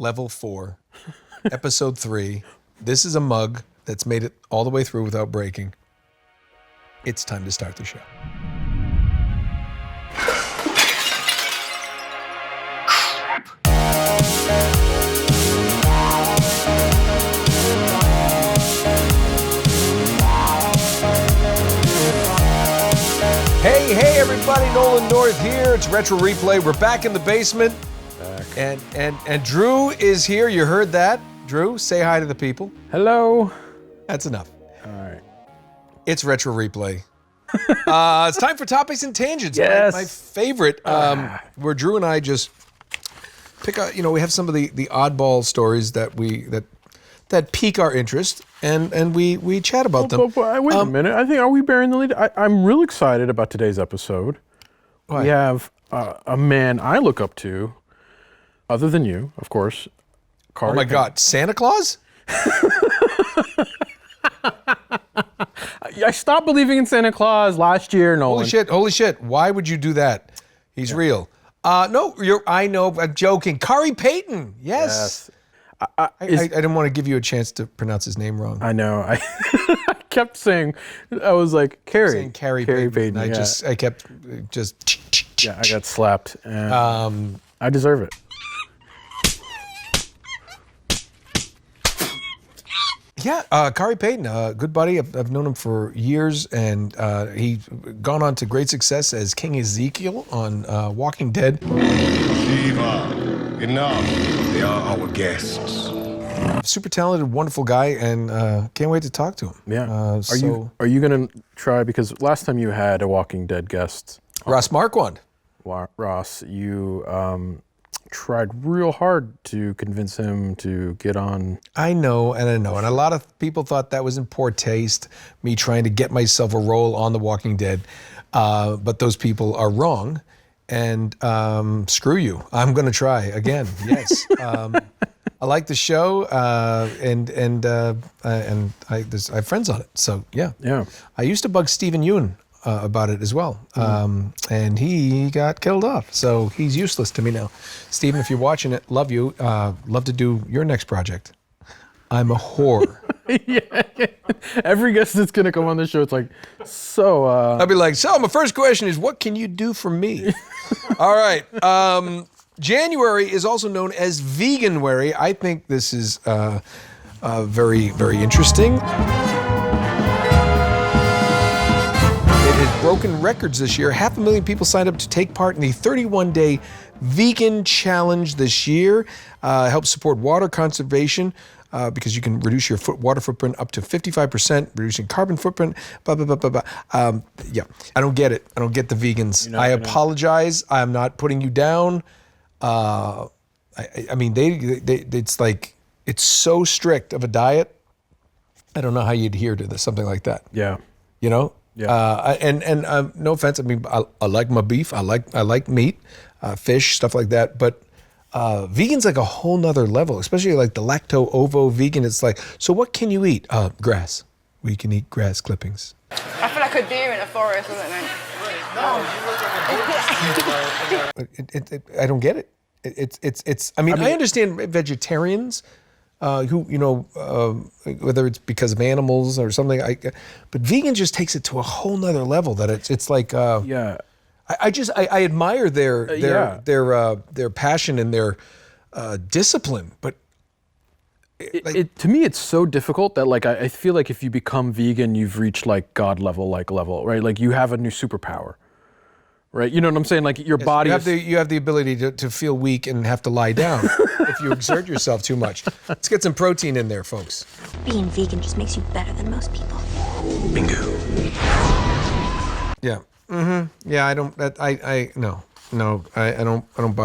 Level 4, Episode 3. This is a mug that's made it all the way through without breaking. It's time to start the show. Hey everybody, Nolan North here. It's Retro Replay. We're back in the basement. And Drew is here. You heard that. Drew, say hi to the people. Hello. That's enough. All right. It's Retro Replay. It's time for Topics and Tangents. Yes. My favorite, where Drew and I just pick out, we have some of the oddball stories that pique our interest, and we chat about them. Wait a minute. Are we bearing the lead? I'm real excited about today's episode. Why? We have a man I look up to, other than you, of course. Oh my God, Santa Claus? I stopped believing in Santa Claus last year, Nolan. Holy shit. Why would you do that? He's real. No, I know, I'm joking. Khary Payton, yes. I didn't want to give you a chance to pronounce his name wrong. I know. I kept saying, I was like, Khary Payton. I kept just. Yeah, I got slapped. And I deserve it. Yeah, Khary Payton, good buddy. I've known him for years, and he's gone on to great success as King Ezekiel on Walking Dead. Shiva, enough. They are our guests. Super talented, wonderful guy, and can't wait to talk to him. Yeah. Are you going to try, because last time you had a Walking Dead guest, Ross Marquand. Ross, you tried real hard to convince him to get on. I know, and a lot of people thought that was in poor taste, me trying to get myself a role on The Walking Dead, but those people are wrong, and screw you. I'm going to try again. Yes, I like the show, and I have friends on it. So yeah. I used to bug Stephen Ewan about it as well, and he got killed off, so he's useless to me now. Stephen, if you're watching it, love you. Love to do your next project. I'm a whore. Yeah. Every guest that's gonna come on the show, it's like, so. I'll be like, so my first question is, what can you do for me? All right. January is also known as Veganwary. I think this is very, very interesting. It has broken records this year. 500,000 people signed up to take part in the 31-day vegan challenge this year. Helps support water conservation because you can reduce your water footprint up to 55%, reducing carbon footprint, blah, blah, blah, blah, blah. Yeah, I don't get it. I don't get the vegans. I apologize. I'm not putting you down. I mean, it's like, it's so strict of a diet. I don't know how you adhere to something like that. Yeah. You know? Yeah. And no offense. I mean, I like my beef. I like meat, fish, stuff like that. But vegan's like a whole nother level, especially like the lacto-ovo vegan. It's like, so what can you eat? Grass. We can eat grass clippings. I feel like a deer in a forest, isn't it? I don't get it. It's. I mean, I understand vegetarians. Who whether it's because of animals or something, but vegan just takes it to a whole nother level. That it's like yeah. I admire their passion and their discipline, but to me it's so difficult that like I feel like if you become vegan, you've reached like God level, right? Like you have a new superpower. Right, you know what I'm saying? Like your body. You have the ability to feel weak and have to lie down if you exert yourself too much. Let's get some protein in there, folks. Being vegan just makes you better than most people. Bingo. Yeah. Mm-hmm. Yeah. I don't buy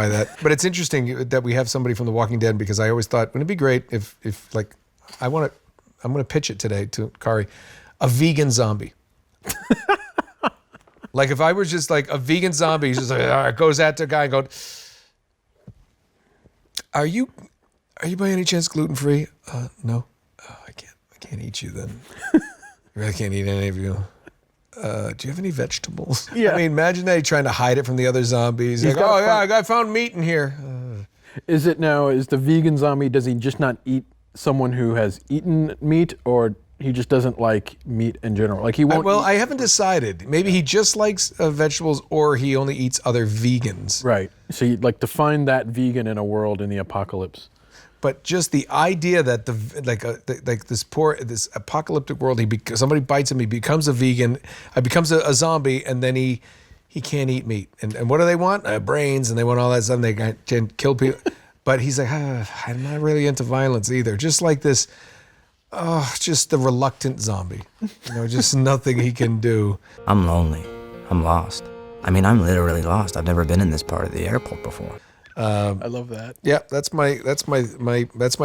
that. But it's interesting that we have somebody from The Walking Dead, because I always thought, wouldn't it be great if like I'm going to pitch it today to Khary, a vegan zombie. Like if I was just like a vegan zombie, he's just like, all right, goes at the guy and goes, are you by any chance gluten-free? No. Oh, I can't eat you then. I really can't eat any of you. Do you have any vegetables? Yeah. I mean, imagine that trying to hide it from the other zombies. Like, oh yeah, I found meat in here. Is the vegan zombie, does he just not eat someone who has eaten meat, or he just doesn't like meat in general? Like he won't I haven't decided. Maybe he just likes vegetables, or he only eats other vegans. Right. So you'd like to find that vegan in a world in the apocalypse. But just the idea that this apocalyptic world, somebody bites him, he becomes a vegan, becomes a zombie, and then he can't eat meat. And what do they want? Brains, and they want all that stuff. And they can kill people. But he's like, I'm not really into violence either. Just like this, just the reluctant zombie. Just nothing he can do. I'm lonely. I'm lost. I mean, I'm literally lost. I've never been in this part of the airport before. I love that. Yeah, that's my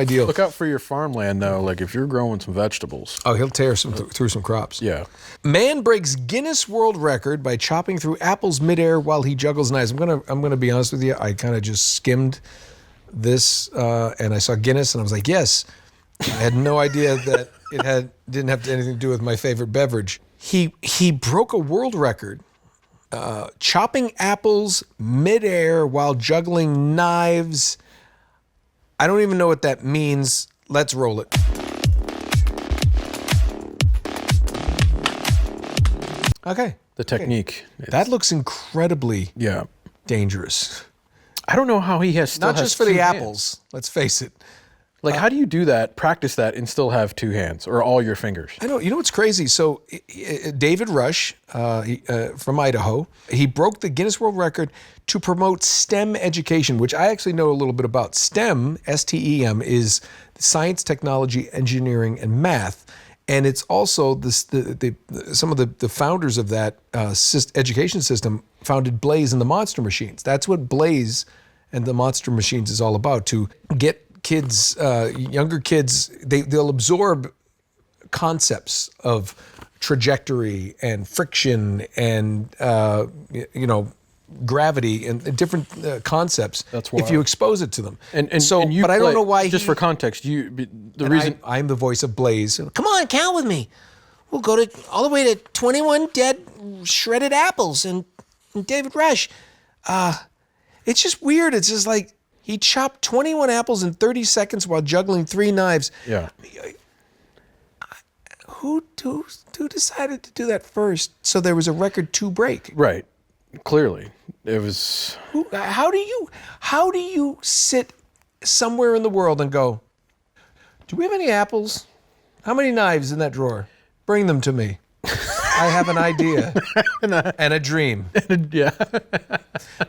deal. Look out for your farmland, though. Like if you're growing some vegetables. Oh, he'll tear through some crops. Yeah. Man breaks Guinness World Record by chopping through apples midair while he juggles knives. I'm gonna be honest with you. I kind of just skimmed this, and I saw Guinness, and I was like, yes. I had no idea that it didn't have anything to do with my favorite beverage. He broke a world record. Chopping apples midair while juggling knives. I don't even know what that means. Let's roll it. Okay. The technique. That looks incredibly Yeah. dangerous. I don't know how he Not just for the apples, let's face it. Like, how do you do that, practice that, and still have two hands or all your fingers? I know. You know what's crazy? So David Rush from Idaho, he broke the Guinness World Record to promote STEM education, which I actually know a little bit about. STEM, S-T-E-M, is science, technology, engineering, and math. And it's also some of the founders of that education system founded Blaze and the Monster Machines. That's what Blaze and the Monster Machines is all about, to get kids, younger kids, they'll absorb concepts of trajectory and friction and gravity and different concepts. That's wild. If you expose it to them. And you but I don't know why. Just for context, I'm the voice of Blaze. Come on, count with me. We'll go all the way to 21 dead shredded apples and David Rush. It's just weird. It's just like, he chopped 21 apples in 30 seconds while juggling 3 knives. Yeah. Who decided to do that first? So there was a record to break. Right. Clearly, it was. How do you sit somewhere in the world and go, do we have any apples? How many knives in that drawer? Bring them to me. I have an idea and a dream. Yeah.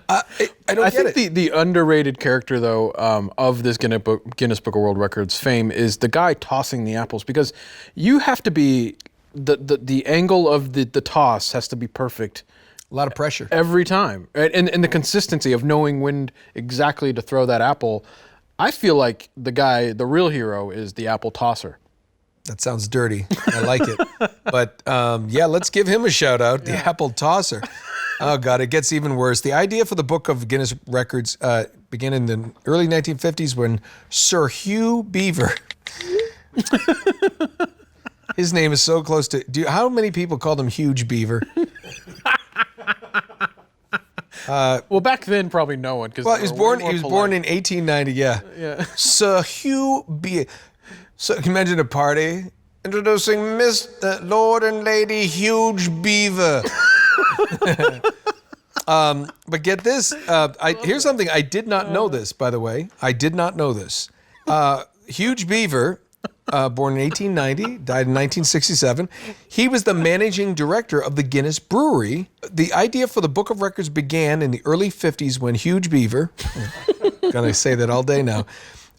I think the underrated character, though, of this Guinness Book of World Records fame is the guy tossing the apples, because you have to be the angle of the toss has to be perfect. A lot of pressure every time, right? And the consistency of knowing when exactly to throw that apple. I feel like the real hero, is the apple tosser. That sounds dirty. I like it. But let's give him a shout out, the apple tosser. Oh, God, it gets even worse. The idea for the Book of Guinness Records began in the early 1950s when Sir Hugh Beaver, his name is so close to, how many people called him Huge Beaver? Well, back then, probably no one. Well, he was born in 1890, yeah. Sir Hugh Beaver. So can you imagine a party? Introducing Mr. Lord and Lady Huge Beaver. But get this. Here's something I did not know this, by the way. I did not know this. Huge Beaver, born in 1890, died in 1967. He was the managing director of the Guinness Brewery. The idea for the Book of Records began in the early 50s when Huge Beaver, gonna say that all day now,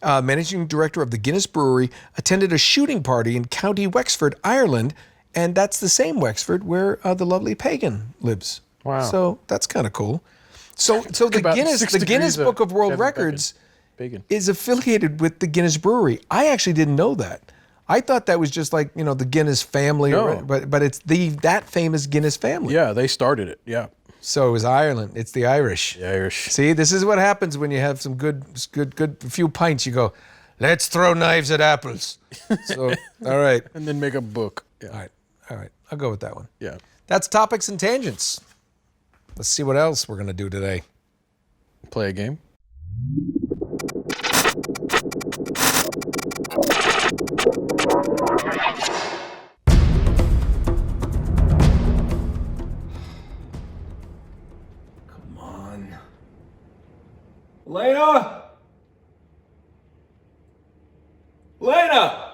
managing director of the Guinness Brewery, attended a shooting party in County Wexford, Ireland, and that's the same Wexford where the lovely Pagan lives. Wow! So that's kind of cool. So the Guinness Book of World Records is affiliated with the Guinness Brewery. I actually didn't know that. I thought that was just like the Guinness family, but it's that famous Guinness family. Yeah, they started it. Yeah. So it was Ireland. It's the Irish. The Irish. See, this is what happens when you have some good few pints. You go, let's throw knives at apples. So, all right. And then make a book. Yeah. All right. I'll go with that one. Yeah. That's Topics and Tangents. Let's see what else we're going to do today. Play a game. Elena!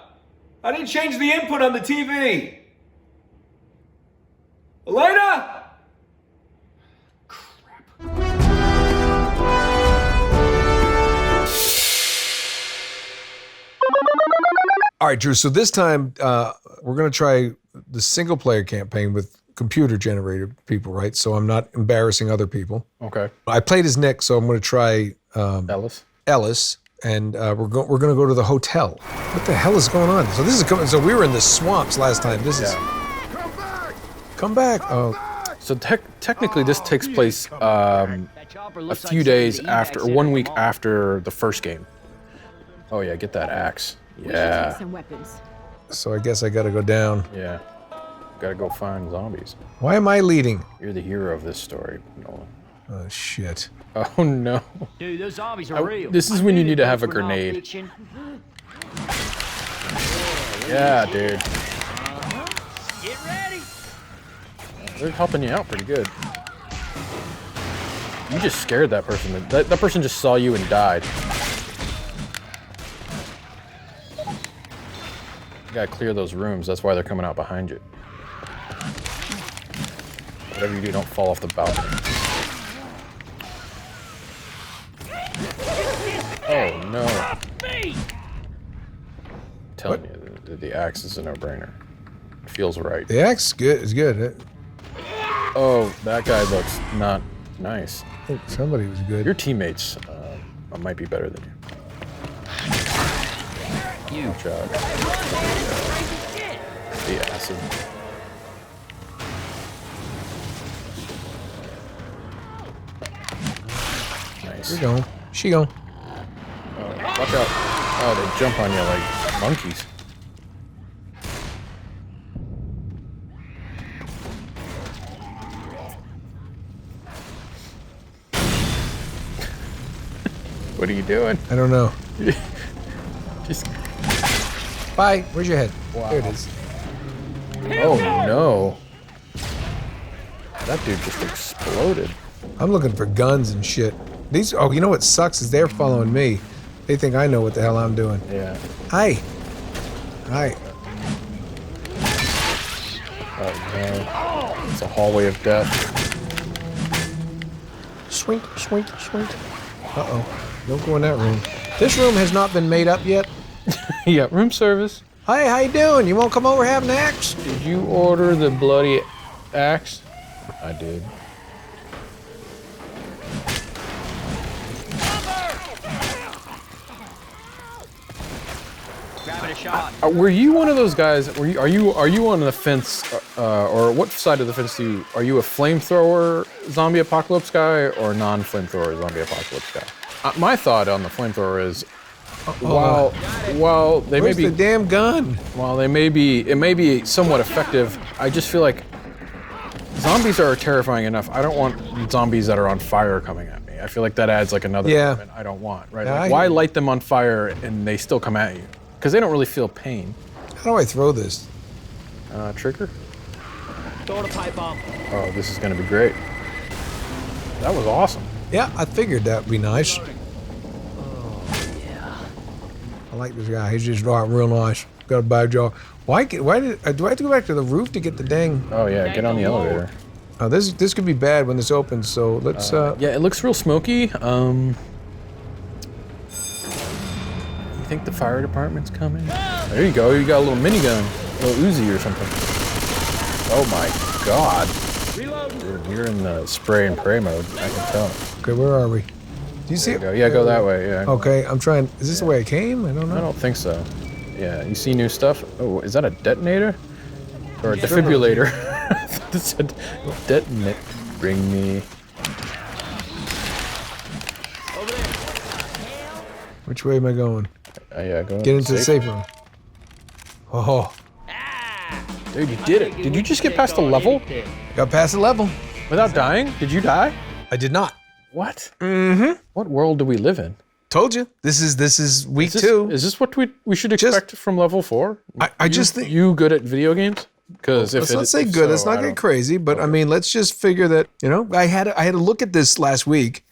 I didn't change the input on the TV. Elena! All right, Drew, so this time we're going to try the single-player campaign with computer-generated people, right? So I'm not embarrassing other people. Okay. I played as Nick, so I'm going to try Ellis, and we're going to go to the hotel. What the hell is going on? So this is so we were in the swamps last time. This is... Come back! Oh. So technically this takes place a few days after, or 1 week after the first game. Oh yeah, get that axe. Yeah. So I guess I gotta go down. Yeah. Gotta go find zombies. Why am I leading? You're the hero of this story, Nolan. Oh, shit. Oh, no. Dude, those zombies are real. This is when you need to have a grenade. Yeah, dude. Get ready. They're helping you out pretty good. You just scared that person. That person just saw you and died. You gotta clear those rooms. That's why they're coming out behind you. Whatever you do, don't fall off the balcony. Oh no. Telling you, the axe is a no-brainer. It feels right. The axe is good. Oh, that guy looks not nice. I think somebody was good. Your teammates might be better than you. Watch out. The acid. Nice. You're going. She going. Watch out. Oh, they jump on you like monkeys. What are you doing? I don't know. Just... Bye. Where's your head? Wow. There it is. Oh no. That dude just exploded. I'm looking for guns and shit. These. Oh, you know what sucks is they're following me. They think I know what the hell I'm doing. Yeah. Hi. Hi. Oh no. It's a hallway of death. Swink, swink, swink. Uh-oh. Don't go in that room. This room has not been made up yet. Yeah, room service. Hi, how you doing? You won't come over have an axe? Did you order the bloody axe? I did. Grabbing a shot. Were you one of those guys? Are you on the fence, or what side of the fence are you a flamethrower zombie apocalypse guy or non-flamethrower zombie apocalypse guy? My thought on the flamethrower is, while they may Where's be the damn gun? while it may be somewhat effective, I just feel like zombies are terrifying enough. I don't want zombies that are on fire coming at me. I feel like that adds like another element I don't want. Right? Yeah, Like, why light them on fire and they still come at you? Because they don't really feel pain. How do I throw this? Trigger? Throw the pipe bomb. Oh, this is gonna be great. That was awesome. Yeah, I figured that'd be nice. I like this guy. He's just real nice. Got a bad jaw. Why do I have to go back to the roof to get the dang? Oh yeah, get on the elevator. This could be bad when this opens. So let's. Yeah, it looks real smoky. You think the fire department's coming? There you go. You got a little minigun, a little Uzi or something. Oh my God! You're in the spray and pray mode. I can tell. Okay, where are we? Do you see it? Go. Yeah, go that way. Yeah. Okay, I'm trying. Is this the way I came? I don't know. I don't think so. Yeah, you see new stuff? Oh, is that a detonator? Or a defibrillator? This said detonate. Bring me. Which way am I going? Yeah, go. Get into the safe room. Oh, Dude, you did it. Did you just get past the level got past the level. without dying? Did you die? I did not. What? Mm-hmm. What world do we live in? Told you. This is week 2. Is this what we should expect from level 4? I just think you good at video games? Because let's say good. Let's not get crazy. But I mean, let's just figure that I had to look at this last week.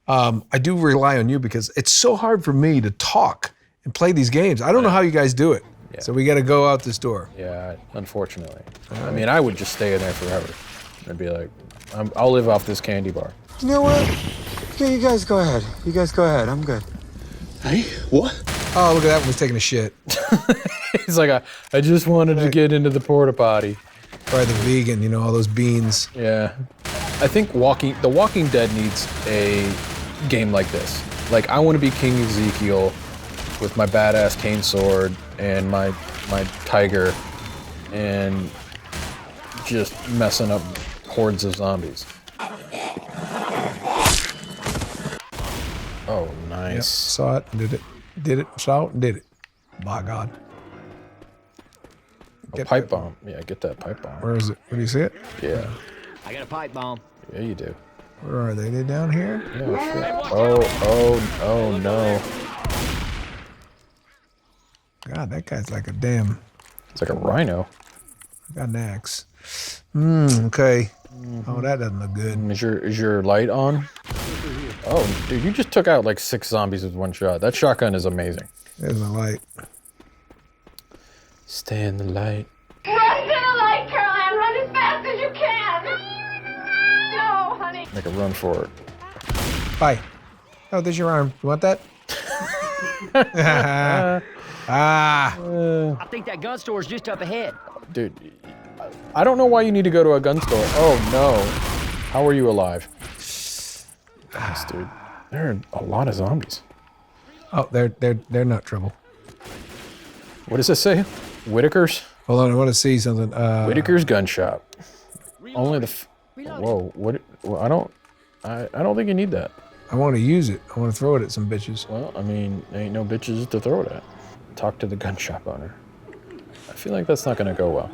I do rely on you because it's so hard for me to talk and play these games. I don't know how you guys do it. Yeah. So we got to go out this door. Yeah, unfortunately. I mean, I would just stay in there forever. I'd be like, I'll live off this candy bar. You know what? Yeah, you guys go ahead. You guys go ahead. I'm good. Hey, what? Oh, look at that one was taking a shit. He's like, I just wanted to get into the porta potty. Probably the vegan, you know, all those beans. Yeah. I think The Walking Dead needs a game like this. Like, I want to be King Ezekiel with my badass cane sword and my tiger and just messing up hordes of zombies. Oh, nice. Yep, saw it, did it. Did it, saw it, and did it. By God. A pipe bomb. Yeah, get that pipe bomb. Where is it? Where do you see it? Yeah. I got a pipe bomb. Yeah, you do. Where are they? They down here? Yeah, sure. Oh, no. God, that guy's like a damn. It's like a rhino. Got an axe. Okay. Oh, that doesn't look good. Is your light on? Oh, dude, you just took out like 6 zombies with one shot. That shotgun is amazing. There's the light. Stay in the light. Run to the light, Caroline. Run as fast as you can. No, honey. Make a run for it. Bye. Oh, there's your arm. You want that? Ah. I think that gun store is just up ahead. Dude, I don't know why you need to go to a gun store. Oh, no. How are you alive? Nice, dude. There are a lot of zombies. Oh, they're not trouble. What does it say? Whitaker's? Hold on, I want to see something. Whitaker's gun shop. Only the... Whoa, what? Well, I don't think you need that. I want to use it. I want to throw it at some bitches. Well, I mean, there ain't no bitches to throw it at. Talk to the gun shop owner. I feel like that's not gonna go well.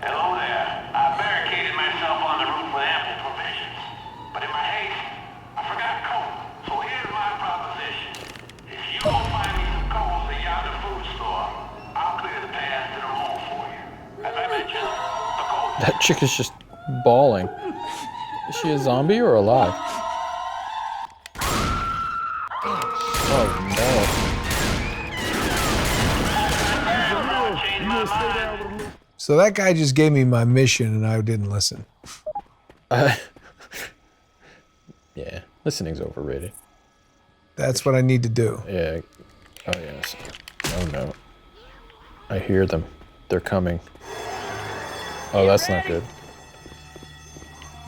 Hello there. I barricaded myself on the roof with ample provisions. But in my haste, I forgot coal. So here's my proposition. If you don't find me some coals at yonder food store, I'll clear the path to the mall for you. As I mentioned, the coal... That chick is just bawling. Is she a zombie or alive? Oh no. So that guy just gave me my mission and I didn't listen. Yeah, listening's overrated. That's what I need to do. Yeah. Oh yes. Oh no. I hear them. They're coming. Oh, that's not good.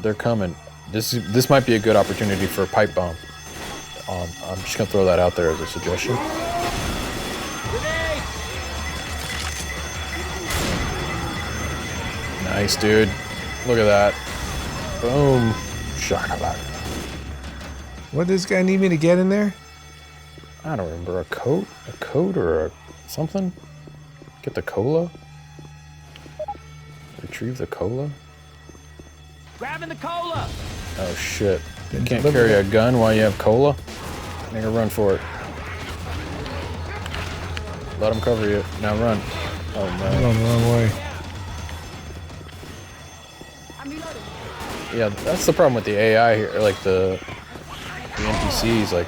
They're coming. This might be a good opportunity for a pipe bomb. I'm just gonna throw that out there as a suggestion. Nice, dude. Look at that. Boom. Shakalaka. What does this guy need me to get in there? I don't remember. A coat or a something? Get the cola? Retrieve the cola? Grabbing the cola. Oh shit. You can't carry a gun while you have cola? Make a run for it. Let them cover you. Now run. Oh I'm no. going the wrong way. Yeah, that's the problem with the AI here, like the NPCs. Like,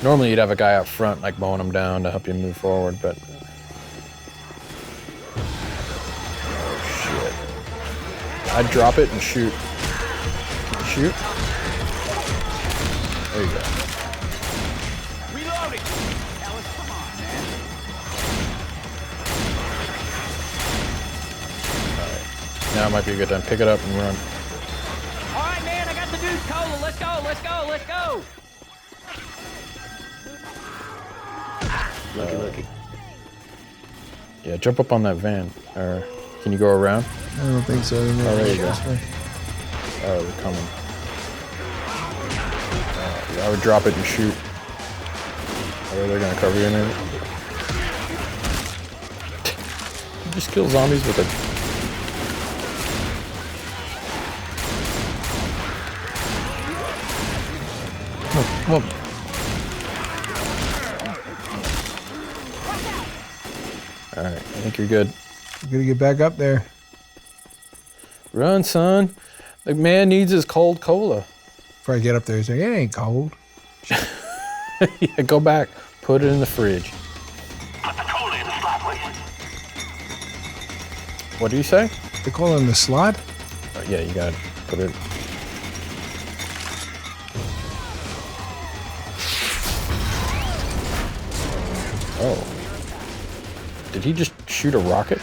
normally you'd have a guy out front, like mowing them down to help you move forward, but. Oh shit. I'd drop it and shoot. Shoot. There you go. Reloading. Alice, come on, man. Now might be a good time. Pick it up and run. All right, man, I got the dude's cola. Let's go, let's go, let's go. Looky. Yeah, jump up on that van. Or can you go around? I don't think so. Oh, there you go. Oh, they're coming. Yeah, I would drop it and shoot. Or they're gonna cover you in it. You just kill zombies with a... Come on. Alright, I think you're good. I'm gonna get back up there. Run, son. The man needs his cold cola. Before I get up there, he's like, it ain't cold. Yeah, go back. Put it in the fridge. Put the cola in the slot, will you? What do you say? They call it in the slot? Oh, yeah, you gotta put it. Oh. Did he just shoot a rocket?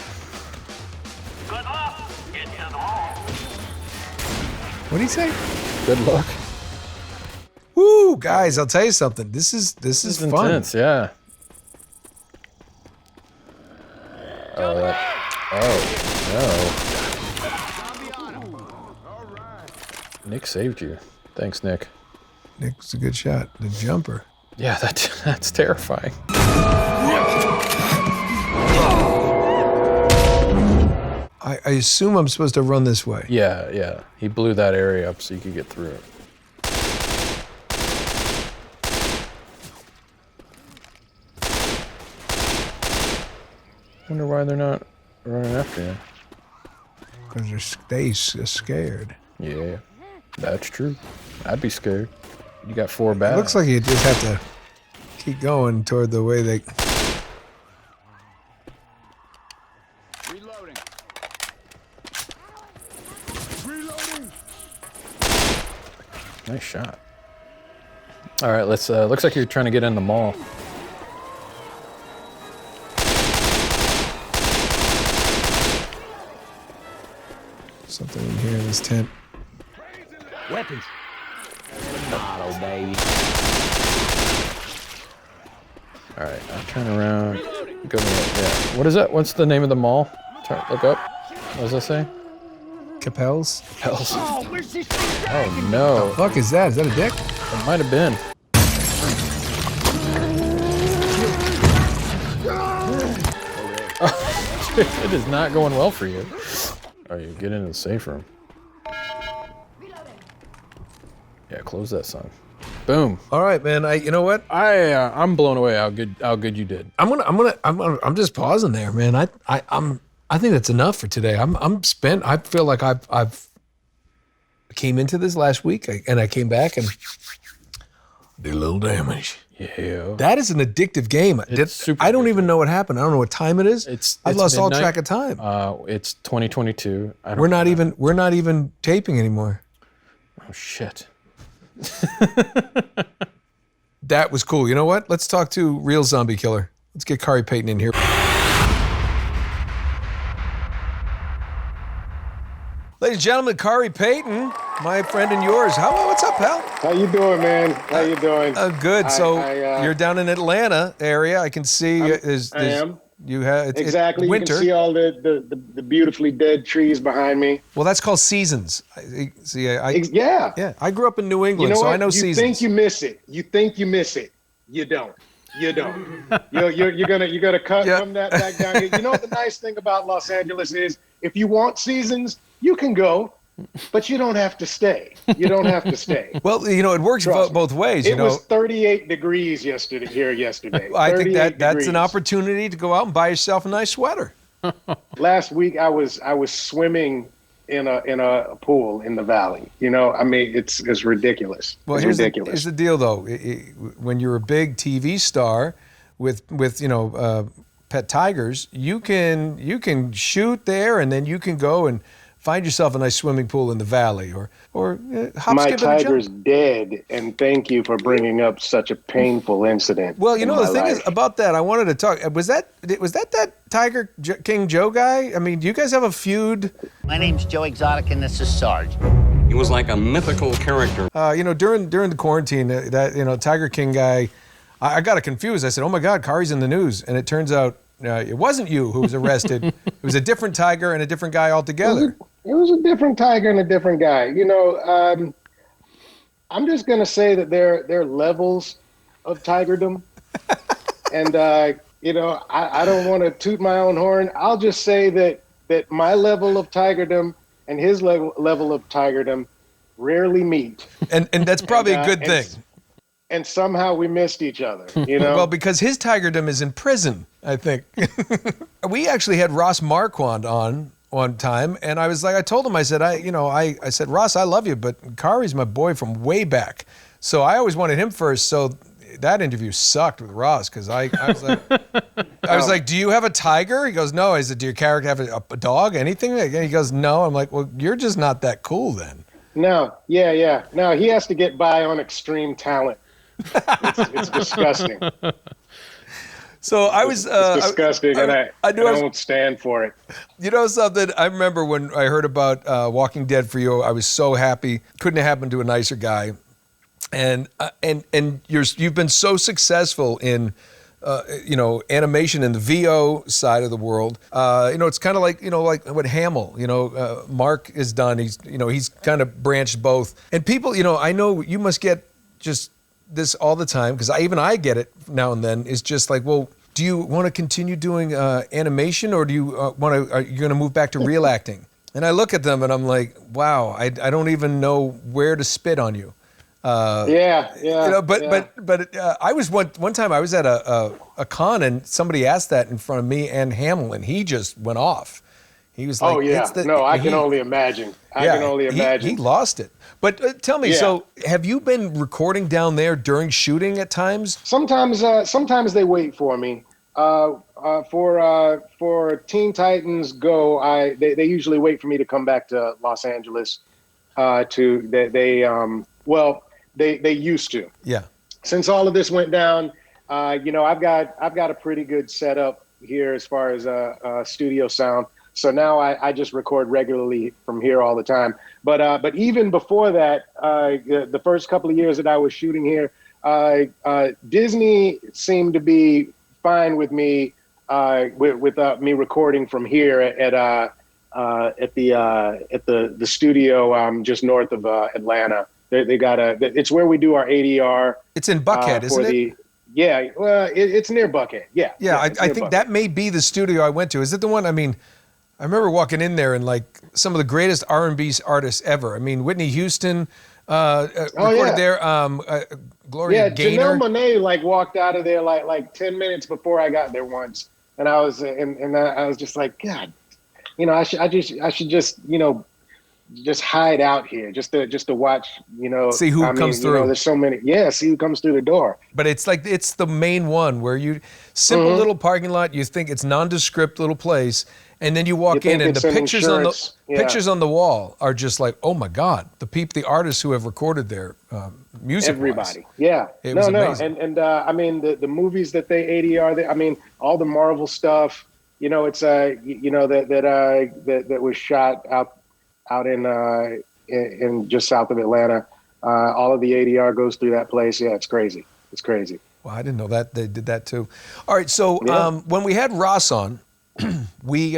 Good luck. Get you to the mall. What did he say? Good luck. Woo, guys! I'll tell you something. This is fun. Intense, yeah. Oh no. Nick saved you. Thanks, Nick. Nick's a good shot. The jumper. Yeah, that's terrifying. I assume I'm supposed to run this way. Yeah. He blew that area up so you could get through it. Wonder why they're not running after you. Because they're scared. Yeah, that's true. I'd be scared. You got 4 bad. It looks like you just have to keep going toward the way they... Reloading. Nice shot. All right, let's. Looks like you're trying to get in the mall. Something in here in this tent. Weapons. Motto, baby. All right, I'll turn around. Go to yeah. What is that? What's the name of the mall? Look up. What does that say? Capels? Capels. Oh, where's this thing? Oh no. The fuck is that? Is that a dick? It might have been. It is not going well for you. All right, you get into the safe room. Yeah, close that son. Boom. All right, man. You know what? I'm blown away how good you did. I'm just pausing there, man. I think that's enough for today. I'm spent. I feel like I've came into this last week and I came back and did a little damage. Yeah. That is an addictive game. I don't even know what happened. I don't know what time it is. I lost all track of time. It's 2022. We're not even taping anymore. Oh shit. That was cool. You know what? Let's talk to Real Zombie Killer. Let's get Khary Payton in here. Ladies and gentlemen, Khary Payton, my friend and yours. What's up, pal? How you doing, man? How you doing? Good. So you're down in Atlanta area. I can see. I am. You have exactly. It's winter. You can see all the beautifully dead trees behind me. Well, that's called seasons. Yeah. I grew up in New England, you know so what? I know seasons. You think you miss it. You think you miss it. You don't. You don't. You're gonna cut from that back down. You know what the nice thing about Los Angeles is? If you want seasons, you can go, but you don't have to stay. You don't have to stay. Well, it works both ways. It was 38 degrees yesterday. I think that's an opportunity to go out and buy yourself a nice sweater. Last week I was swimming in a pool in the valley. I mean, it's ridiculous. Well, here's the deal, though. When you're a big TV star with pet tigers, you can shoot there, and then you can go and find yourself a nice swimming pool in the valley, or hop, my skip, and jump. tiger's dead, and thank you for bringing up such a painful incident. Well, the thing is about that, I wanted to talk. Was that Tiger King Joe guy? I mean, do you guys have a feud? My name's Joe Exotic, and this is Sarge. He was like a mythical character. During the quarantine, that Tiger King guy, I got confused. I said, "Oh my God, Khary's in the news," and it turns out it wasn't you who was arrested. It was a different tiger and a different guy altogether. It was a different tiger and a different guy. I'm just going to say that there are levels of tigerdom. And, I don't want to toot my own horn. I'll just say that my level of tigerdom and his level of tigerdom rarely meet. And that's probably a good thing. And somehow we missed each other, Well, because his tigerdom is in prison, I think. We actually had Ross Marquand on one time, and I told him, I said, I said, Ross, I love you, but Khary's my boy from way back. So I always wanted him first. So that interview sucked with Ross because I was like, do you have a tiger? He goes, no. I said, do your character have a dog, anything? And he goes, no. I'm like, well, you're just not that cool then. No, yeah. No, he has to get by on extreme talent. It's disgusting. So I was it's disgusting, and I don't stand for it. You know something? I remember when I heard about Walking Dead for you, I was so happy. Couldn't have happened to a nicer guy. And you've been so successful in animation in the VO side of the world. It's kind of like what Hamill, Mark has done. He's kind of branched both. And people, I know you must get just this all the time because I get it now and then. It's just like, well, do you want to continue doing animation, or do you are you going to move back to real acting? And I look at them and I'm like, wow, I don't even know where to spit on you. But I was one time I was at a con and somebody asked that in front of me and Hamill, and he just went off. He was like, I can only imagine. I can only imagine. He lost it. But tell me, so have you been recording down there during shooting at times? Sometimes they wait for me. For Teen Titans Go, they usually wait for me to come back to Los Angeles. They used to. Yeah. Since all of this went down, I've got a pretty good setup here as far as studio sound. So now I just record regularly from here all the time. But even before that, the first couple of years that I was shooting here, Disney seemed to be fine with me with me recording from here at the studio just north of Atlanta. They got it's where we do our ADR. It's in Buckhead, isn't it? Yeah, well, it's near Buckhead. Yeah. I think that may be the studio I went to. Is it the one? I mean, I remember walking in there and like some of the greatest R&B artists ever. I mean, Whitney Houston recorded there. Gloria Gaynor. Janelle Monáe walked out of there like 10 minutes before I got there once, and I was just like, God, I should just hide out here just to watch, see who comes through. There's so many. Yeah, see who comes through the door. But it's like it's the main one where you simple little parking lot. You think it's nondescript little place, and then you walk in and the pictures on the wall are just like, oh my God, the artists who have recorded their music. Everybody, yeah, it was amazing. And I mean the movies that they ADR. I mean all the Marvel stuff. It's that was shot out in just south of Atlanta. All of the ADR goes through that place. Yeah, it's crazy. It's crazy. Well, I didn't know that they did that too. All right, so when we had Ross on, we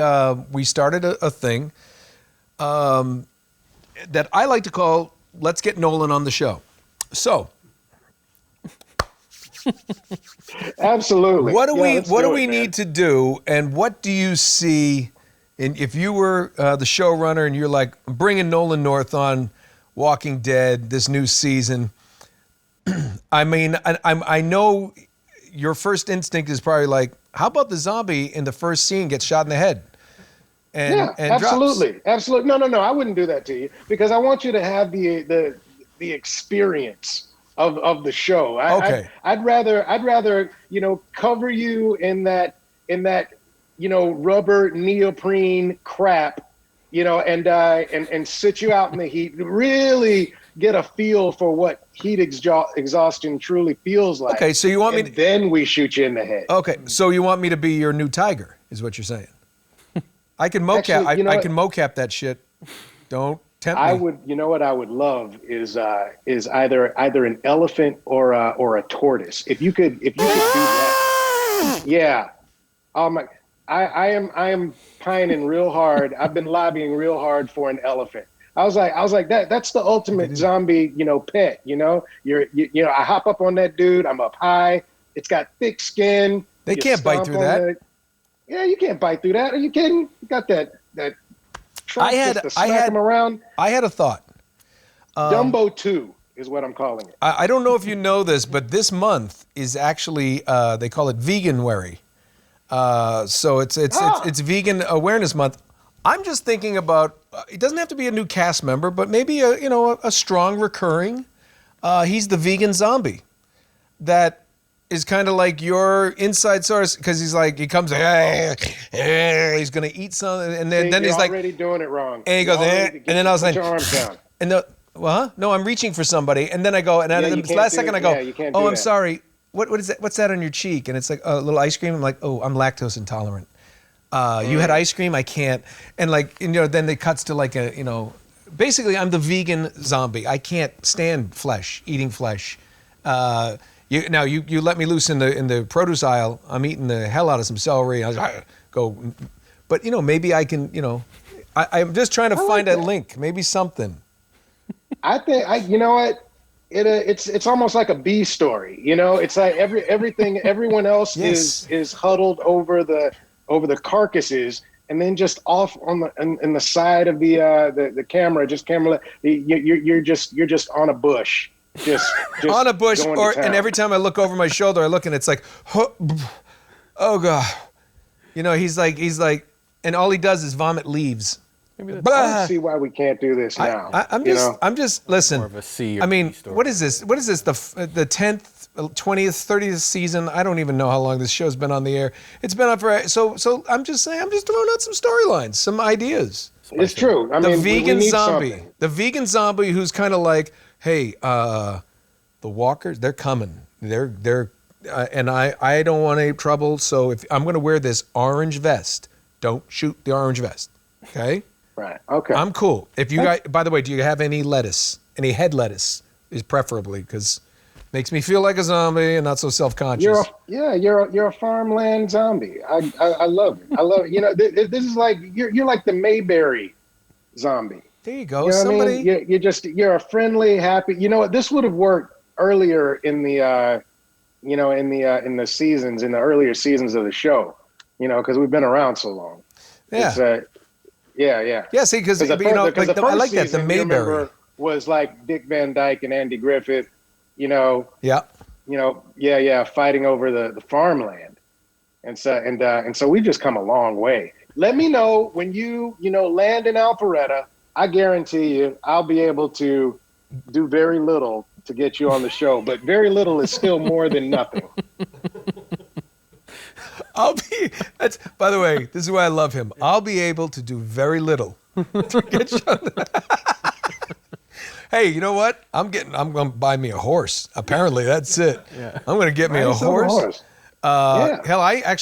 started a thing that I like to call "Let's Get Nolan on the Show." So, absolutely. What do we need to do, and what do you see? And if you were the showrunner and you're like, I'm bringing Nolan North on Walking Dead this new season, I mean, I know your first instinct is probably like, how about the zombie in the first scene gets shot in the head? And absolutely. Drops? Absolutely. No, I wouldn't do that to you because I want you to have the experience of the show. I'd rather cover you in that rubber neoprene crap, and sit you out in the heat, really get a feel for what heat exhaustion truly feels like. Okay, so you want me to, then we shoot you in the head. Okay, so you want me to be your new tiger, is what you're saying. I can mocap. Actually, I can mocap that shit. Don't tempt me. I would. You know what I would love is either an elephant or a tortoise. If you could do that. Yeah. Oh my. I am pining real hard. I've been lobbying real hard for an elephant. I was like that's the ultimate zombie, pet, I hop up on that dude. I'm up high. It's got thick skin. They can't bite through that. Yeah, you can't bite through that. Are you kidding? You got that trunk to smack them around. I had a thought. Dumbo 2 is what I'm calling it. I don't know if you know this, but this month is actually they call it Veganwary. So it's Vegan Awareness Month. I'm just thinking about it doesn't have to be a new cast member, but maybe a strong recurring. He's the vegan zombie that is kind of like your inside source because he's like, he comes, he's going to eat something. And then he's like, already doing it wrong. and he goes, and then I was like, put your arms down. And no, I'm reaching for somebody. And then I go, and the last second I go, I'm sorry. What is that? What's that on your cheek? And it's like a little ice cream. I'm like, oh, I'm lactose intolerant. You had ice cream? I can't. And like, then it cuts to like basically I'm the vegan zombie. I can't stand eating flesh. You let me loose in the produce aisle. I'm eating the hell out of some celery. I was like, but maybe I can. I'm just trying to find a link. Maybe something. I think you know what. It's almost like a B story. It's like everyone else is huddled over the carcasses, and then just off on the side of the camera, you're just on a bush. Just on a bush, and every time I look over my shoulder, I look and it's like, oh God, he's like, and all he does is vomit leaves. I don't see why we can't do this now. I'm just listen. More of a C or I mean, B story. what is this? What is this? The 10th, 20th, 30th season? I don't even know how long this show's been on the air. It's been on for so. I'm just saying. I'm just throwing out some storylines, some ideas. It's true. I mean, the vegan zombie, something. who's kind of like, hey, the walkers, they're coming. They're and I don't want any trouble. So if I'm going to wear this orange vest, don't shoot the orange vest. Okay. Right. Okay. I'm cool. If you guys, by the way, do you have any lettuce? Any head lettuce is preferably because it makes me feel like a zombie and not so self-conscious. You're a farmland zombie. I love it. I love it. This is like you're like the Mayberry zombie. There you go. Somebody. You're a friendly, happy. You know what? This would have worked earlier in the in the seasons, in the earlier seasons of the show. Because we've been around so long. Yeah. Yeah, see, because I like that. The Mayberry was like Dick Van Dyke and Andy Griffith, Yeah. Fighting over the farmland, and so we've just come a long way. Let me know when you land in Alpharetta. I guarantee you, I'll be able to do very little to get you on the show, but very little is still more than nothing. By the way, this is why I love him. I'll be able to do very little to get you on Hey, you know what? I'm going to buy me a horse. Apparently, that's it. Yeah. I'm going to get me a horse. Yeah. Hell, I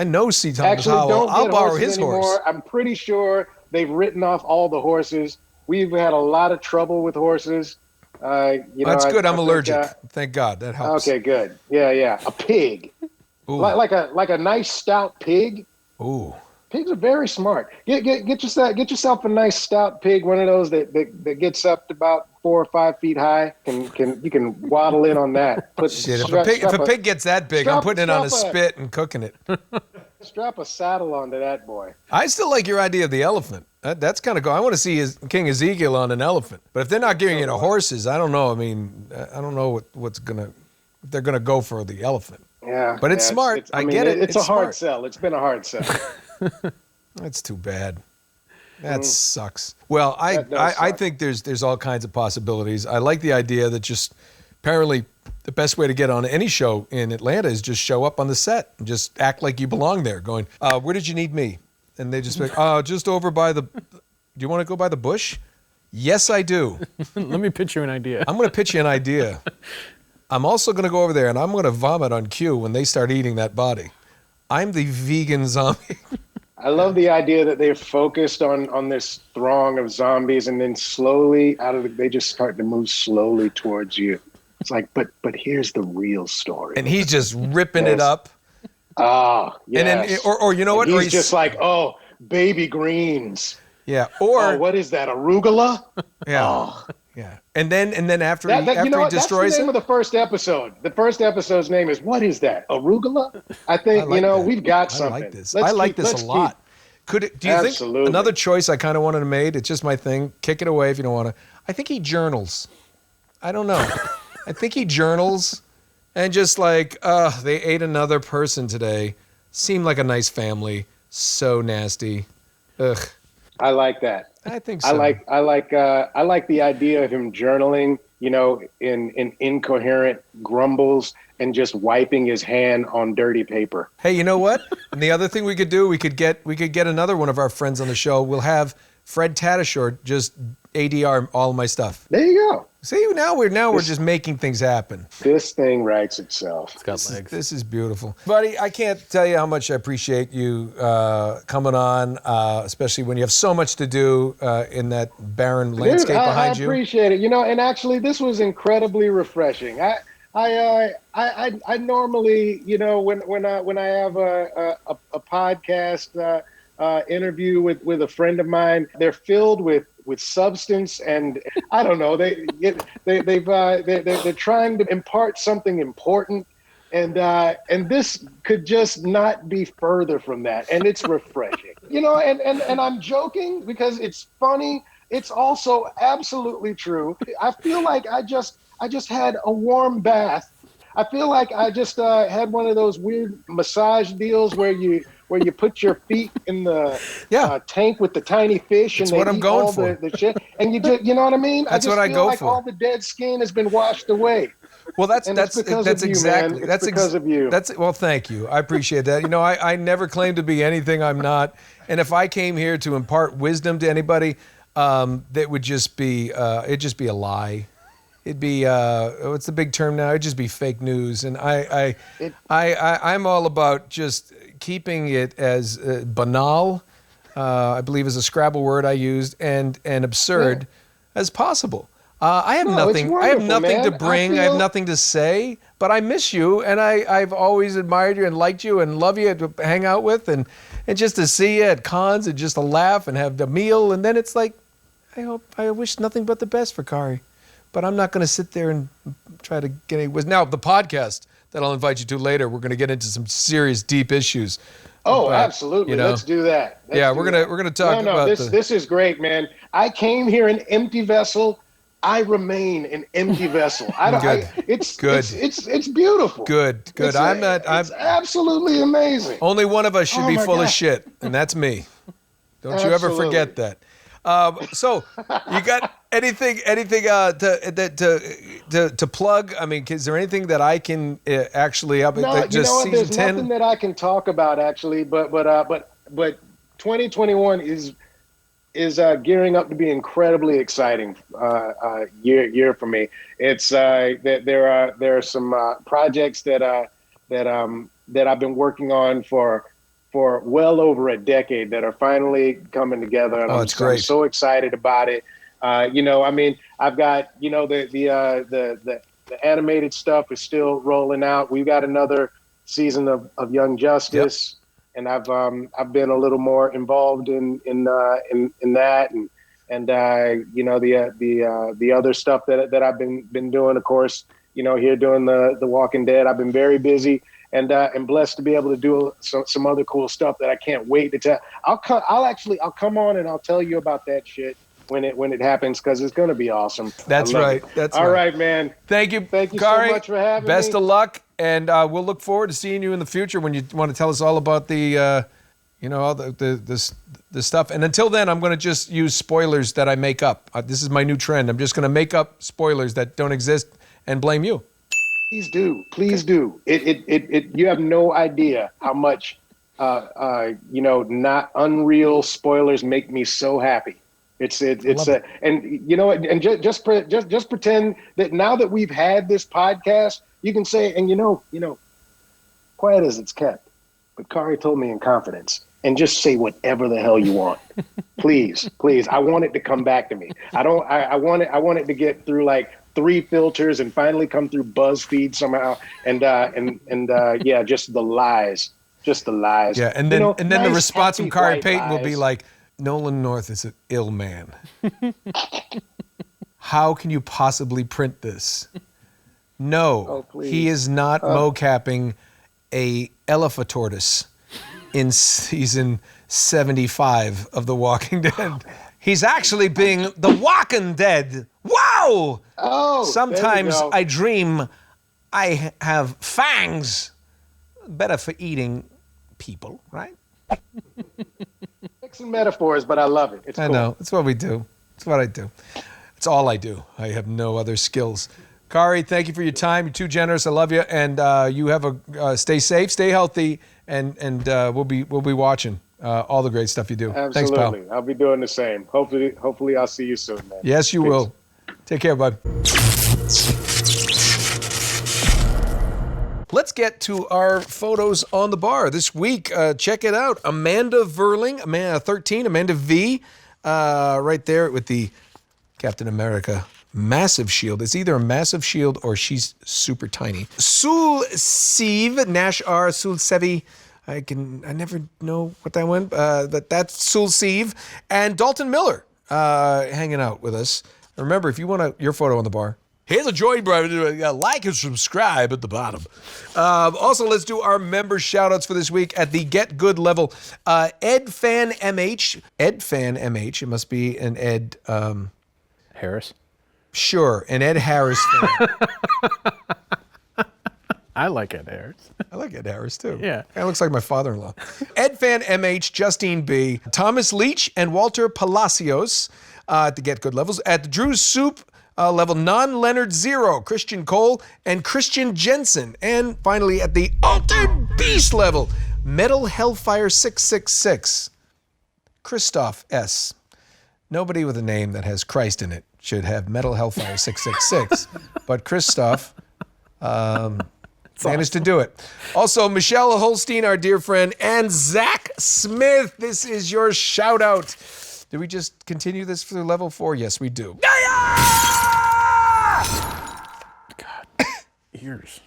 know C. Thomas Howell. I'll borrow his horse. I'm pretty sure they've written off all the horses. We've had a lot of trouble with horses. That's good. I'm allergic. Thank God. That helps. Okay, good. Yeah. A pig. Like a nice stout pig. Ooh. Pigs are very smart. Get yourself a nice stout pig, one of those that gets up to about 4 or 5 feet high. You can waddle in on that. If a pig gets that big, I'm putting it on a spit and cooking it. Strap a saddle onto that boy. I still like your idea of the elephant. That's kind of cool. I want to see King Ezekiel on an elephant. But if they're not giving you the horses, I don't know. I mean, I don't know if they're gonna go for the elephant. Yeah, but it's smart. I get it. It's a hard sell. It's been a hard sell. That's too bad. That sucks. Well, I think there's all kinds of possibilities. I like the idea that just apparently the best way to get on any show in Atlanta is just show up on the set and just act like you belong there. Going, where did you need me? And they just be like, just over by the. Do you want to go by the bush? Yes, I do. Let me pitch you an idea. I'm going to pitch you an idea. I'm also going to go over there and I'm going to vomit on cue when they start eating that body. I'm the vegan zombie. I love the idea that they're focused on this throng of zombies and then slowly they just start to move slowly towards you. It's like, but here's the real story. And he's just ripping it up. Ah, yes. And then, or you know what? And he's just like, baby greens. Yeah. Or what is that? Arugula? Yeah. Oh. Yeah. And then after he destroys that's the name of the first episode. The first episode's name is, what is that? Arugula? I think, we've got something. I like this. I like this a lot. Do you think another choice I kind of wanted to make? It's just my thing. Kick it away if you don't want to. I think he journals. I don't know. I think he journals and just like, they ate another person today. Seemed like a nice family. So nasty. Ugh. I like that. I think so. I like the idea of him journaling, in incoherent grumbles and just wiping his hand on dirty paper. Hey, you know what? And the other thing we could do, we could get another one of our friends on the show. We'll have Fred Tatasciore just ADR all of my stuff. There you go. See, now we're just making things happen. This thing writes itself. It's got legs. This is beautiful. Buddy, I can't tell you how much I appreciate you coming on, especially when you have so much to do in that barren landscape behind you. I appreciate it. And actually, this was incredibly refreshing. I normally, when I have a podcast interview with a friend of mine, they're filled with substance, and I don't know, they're trying to impart something important, and this could just not be further from that, and it's refreshing, and I'm joking because it's funny. It's also absolutely true. I feel like I just had a warm bath. I feel like I just had one of those weird massage deals where you put your feet in the tank with the tiny fish, and that's what I'm going for. The shit, and you just, you know what I mean? That's what I go feel like for. all the dead skin has been washed away. Well, that's because exactly you, that's because of you. Well, thank you. I appreciate that. I never claim to be anything I'm not, and if I came here to impart wisdom to anybody, that would just be it'd just be a lie. It'd be what's the big term now? It'd just be fake news, and I'm all about just keeping it as banal, I believe is a Scrabble word I used, and absurd as possible. I have nothing. I have nothing to bring. I have nothing to say. But I miss you, and I've always admired you and liked you and love you to hang out with, and just to see you at cons and just to laugh and have the meal, and then it's like, I wish nothing but the best for Khary. But I'm not going to sit there and try to get any wisdom. Now, the podcast that I'll invite you to later, we're going to get into some serious, deep issues. Oh, absolutely. Let's do that. We're gonna talk about this is great, man. I came here an empty vessel. I remain an empty vessel. It's good. It's beautiful. Good. It's absolutely amazing. Only one of us should be full of shit, and that's me. Don't you ever forget that. So, you got anything to plug? I mean, is there anything that I can actually up? No, just season There's 10? nothing that I can talk about actually, but 2021 is gearing up to be incredibly exciting year for me. It's there are some projects that I've been working on for well over a decade that are finally coming together, and I'm so excited about it. I've got the animated stuff is still rolling out. We've got another season of Young Justice. Yep. And I've been a little more involved in that, and the other stuff that I've been doing, of course, here doing the Walking Dead. I've been very busy and blessed to be able to do some other cool stuff that I can't wait to tell. I'll come on and I'll tell you about that shit when it happens, because it's going to be awesome. That's right. That's all right, man. Thank you, Khary, so much for having me. Best of luck, and we'll look forward to seeing you in the future when you want to tell us all about the, all the stuff. And until then, I'm going to just use spoilers that I make up. This is my new trend. I'm just going to make up spoilers that don't exist and blame you. Please do. It you have no idea how much not unreal spoilers make me so happy. Just pretend that now that we've had this podcast, you can say, and quiet as it's kept, but Khary told me in confidence, and just say whatever the hell you want. Please. I want it to come back to me. I want it to get through like 3 filters and finally come through BuzzFeed somehow. And just the lies. Yeah. And then the response from Khary Payton will be like, Nolan North is an ill man. How can you possibly print this? No, he is not mocapping a elephant tortoise in season 75 of The Walking Dead. He's actually being The Walking Dead. Wow! Oh, sometimes I dream I have fangs. Better for eating people, right? Mixing metaphors, but I love it. It's cool. I know. It's what we do. It's what I do. It's all I do. I have no other skills. Khary, thank you for your time. You're too generous. I love you, and you have a stay safe, stay healthy, and we'll be watching all the great stuff you do. Absolutely. Thanks, pal. I'll be doing the same. Hopefully I'll see you soon, man. Yes, you will. Take care, bud. Let's get to our photos on the bar this week. Check it out. Amanda Verling, Amanda 13, Amanda V, right there with the Captain America massive shield. It's either a massive shield or she's super tiny. Sul Siv, Nash R, Sul Sevi. I never know what that went, but that's Sul Siv. And Dalton Miller hanging out with us. Remember, if you want your photo on the bar, here's a join button. Like and subscribe at the bottom. Also, let's do our member shout-outs for this week at the Get Good level. Ed Fan MH. Ed Fan MH. It must be an Ed... Harris? Sure, an Ed Harris fan. I like Ed Harris. I like Ed Harris, too. Yeah. Kind of looks like my father-in-law. Ed Fan MH, Justine B, Thomas Leach, and Walter Palacios at the Get Good levels. At the Drew Soup level, Non-Leonard Zero, Christian Cole, and Christian Jensen. And finally, at the Altered Beast level, Metal Hellfire 666, Christoph S. Nobody with a name that has Christ in it should have Metal Hellfire 666, but Christoph managed to do it. Also, Michelle Holstein, our dear friend, and Zach Smith. This is your shout out. Did we just continue this for level 4? Yes, we do. God, ears.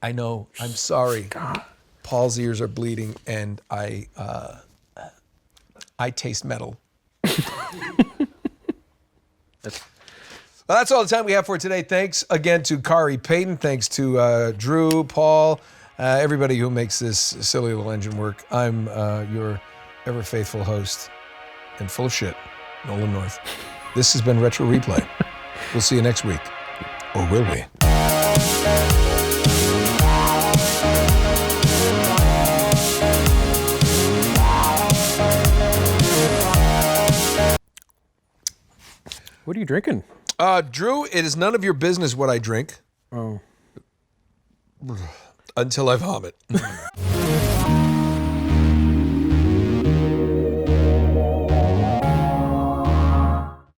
I know. I'm sorry. God. Paul's ears are bleeding, and I taste metal. Well, that's all the time we have for today. Thanks again to Khary Payton. Thanks to Drew, Paul, everybody who makes this silly little engine work. I'm your ever faithful host and full of shit, Nolan North. This has been Retro Replay. We'll see you next week. Or will we? What are you drinking? Drew, it is none of your business what I drink. Oh. Until I vomit.